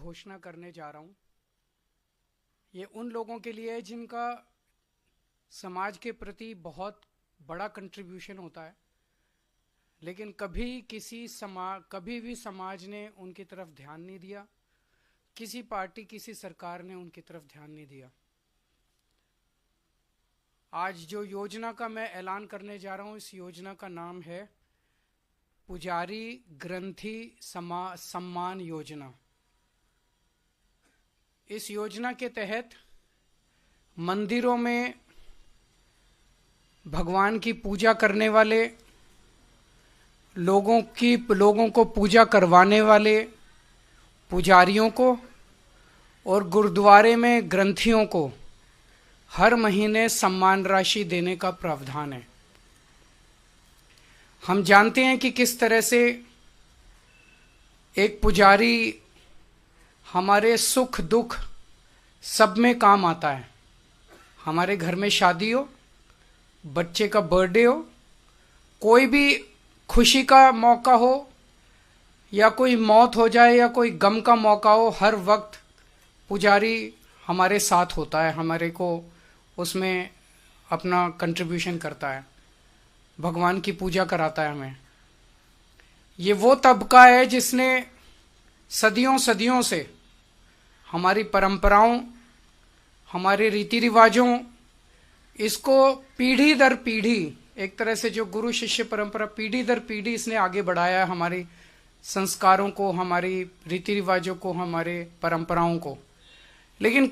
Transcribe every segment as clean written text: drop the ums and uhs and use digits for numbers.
घोषणा करने जा रहा हूं, ये उन लोगों के लिए है जिनका समाज के प्रति बहुत बड़ा कंट्रीब्यूशन होता है, लेकिन कभी भी समाज ने उनकी तरफ ध्यान नहीं दिया, किसी पार्टी किसी सरकार ने उनकी तरफ ध्यान नहीं दिया। आज जो योजना का मैं ऐलान करने जा रहा हूं, इस योजना का नाम है पुजारी ग्रंथी सम्मान योजना। इस योजना के तहत मंदिरों में भगवान की पूजा करने वाले लोगों को पूजा करवाने वाले पुजारियों को और गुरुद्वारे में ग्रंथियों को हर महीने सम्मान राशि देने का प्रावधान है। हम जानते हैं कि किस तरह से एक पुजारी हमारे सुख दुख सब में काम आता है। हमारे घर में शादी हो, बच्चे का बर्थडे हो, कोई भी खुशी का मौका हो या कोई मौत हो जाए या कोई गम का मौका हो, हर वक्त पुजारी हमारे साथ होता है, हमारे को उसमें अपना कंट्रीब्यूशन करता है, भगवान की पूजा कराता है हमें। ये वो तबका है जिसने सदियों से हमारी परंपराओं, हमारे रीति रिवाजों, इसको पीढ़ी दर पीढ़ी, एक तरह से जो गुरु शिष्य परंपरा पीढ़ी दर पीढ़ी इसने आगे बढ़ाया है, हमारी संस्कारों को, हमारी रीति रिवाजों को, हमारे परंपराओं को। लेकिन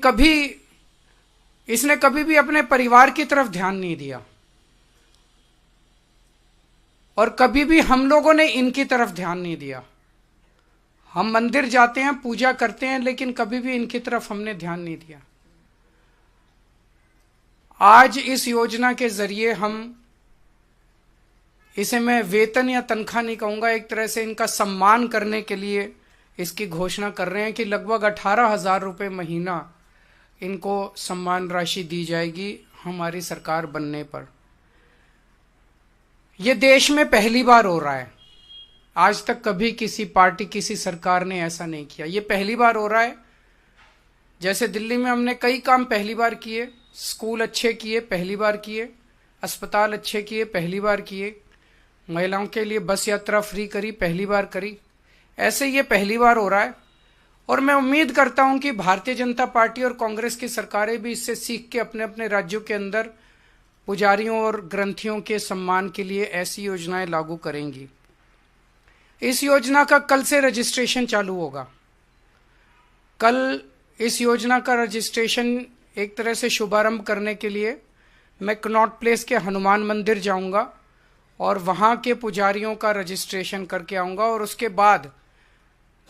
इसने कभी भी अपने परिवार की तरफ ध्यान नहीं दिया और कभी भी हम लोगों ने इनकी तरफ ध्यान नहीं दिया। हम मंदिर जाते हैं, पूजा करते हैं, लेकिन कभी भी इनकी तरफ हमने ध्यान नहीं दिया। आज इस योजना के जरिए इसे मैं वेतन या तनख्वाह नहीं कहूंगा, एक तरह से इनका सम्मान करने के लिए इसकी घोषणा कर रहे हैं कि लगभग 18,000 रुपये महीना इनको सम्मान राशि दी जाएगी हमारी सरकार बनने पर। यह देश में पहली बार हो रहा है। आज तक कभी किसी पार्टी, किसी सरकार ने ऐसा नहीं किया। यह पहली बार हो रहा है। जैसे दिल्ली में हमने कई काम पहली बार किए, स्कूल अच्छे किए, पहली बार किए, अस्पताल अच्छे किए, पहली बार किए, महिलाओं के लिए बस यात्रा फ्री करी, पहली बार करी। ऐसे ये पहली बार हो रहा है और मैं उम्मीद करता हूं कि भारतीय जनता पार्टी और कांग्रेस की सरकारें भी इससे सीख के अपने अपने राज्यों के अंदर पुजारियों और ग्रंथियों के सम्मान के लिए ऐसी योजनाएं लागू करेंगी। इस योजना का कल से रजिस्ट्रेशन चालू होगा। कल इस योजना का रजिस्ट्रेशन एक तरह से शुभारंभ करने के लिए मैं कनॉट प्लेस के हनुमान मंदिर जाऊंगा और वहां के पुजारियों का रजिस्ट्रेशन करके आऊंगा और उसके बाद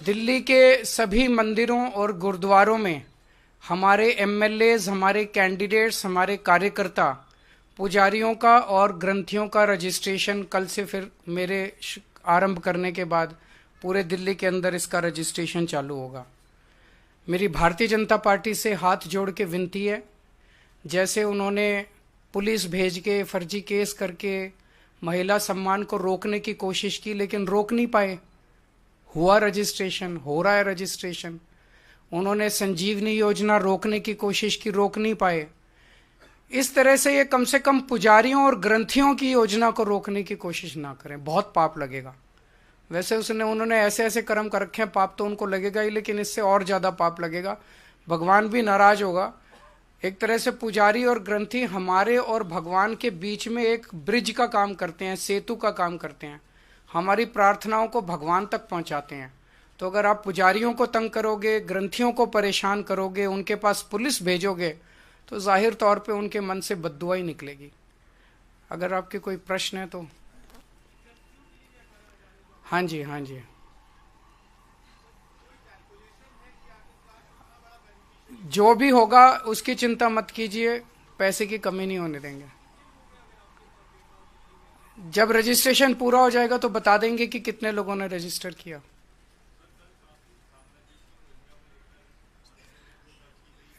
दिल्ली के सभी मंदिरों और गुरुद्वारों में हमारे एमएलएज, हमारे कैंडिडेट्स, हमारे कार्यकर्ता पुजारियों का और ग्रंथियों का रजिस्ट्रेशन कल से फिर मेरे आरंभ करने के बाद पूरे दिल्ली के अंदर इसका रजिस्ट्रेशन चालू होगा। मेरी भारतीय जनता पार्टी से हाथ जोड़ के विनती है, जैसे उन्होंने पुलिस भेज के फर्जी केस करके महिला सम्मान को रोकने की कोशिश की लेकिन रोक नहीं पाए, हुआ रजिस्ट्रेशन, हो रहा है रजिस्ट्रेशन। उन्होंने संजीवनी योजना रोकने की कोशिश की, रोक नहीं पाए। इस तरह से ये कम से कम पुजारियों और ग्रंथियों की योजना को रोकने की कोशिश ना करें, बहुत पाप लगेगा। वैसे उन्होंने ऐसे ऐसे कर्म कर रखे हैं, पाप तो उनको लगेगा ही, लेकिन इससे और ज्यादा पाप लगेगा, भगवान भी नाराज होगा। एक तरह से पुजारी और ग्रंथी हमारे और भगवान के बीच में एक ब्रिज का काम करते हैं, सेतु का काम करते हैं, हमारी प्रार्थनाओं को भगवान तक पहुंचाते हैं। तो अगर आप पुजारियों को तंग करोगे, ग्रंथियों को परेशान करोगे, उनके पास पुलिस भेजोगे, तो जाहिर तौर पे उनके मन से बद्दुआ ही निकलेगी। अगर आपके कोई प्रश्न है तो। हाँ जी, हाँ जी, जो भी होगा उसकी चिंता मत कीजिए, पैसे की कमी नहीं होने देंगे। जब रजिस्ट्रेशन पूरा हो जाएगा तो बता देंगे कि कितने लोगों ने रजिस्टर किया।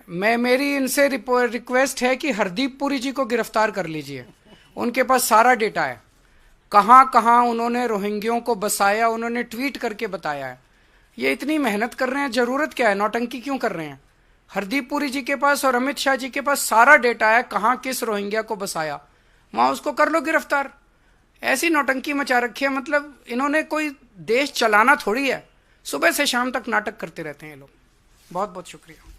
मेरी इनसे रिक्वेस्ट है कि हरदीप पुरी जी को गिरफ्तार कर लीजिए। उनके पास सारा डेटा है, कहां कहां उन्होंने रोहिंग्यों को बसाया, उन्होंने ट्वीट करके बताया है। ये इतनी मेहनत कर रहे हैं, जरूरत क्या है, नौटंकी क्यों कर रहे हैं? हरदीप पुरी जी के पास और अमित शाह जी के पास सारा डेटा है, कहां किस रोहिंग्या को बसाया, वहां उसको कर लो गिरफ्तार। ऐसी नौटंकी मचा रखी है, मतलब इन्होंने कोई देश चलाना थोड़ी है, सुबह से शाम तक नाटक करते रहते हैं ये लोग। बहुत बहुत शुक्रिया।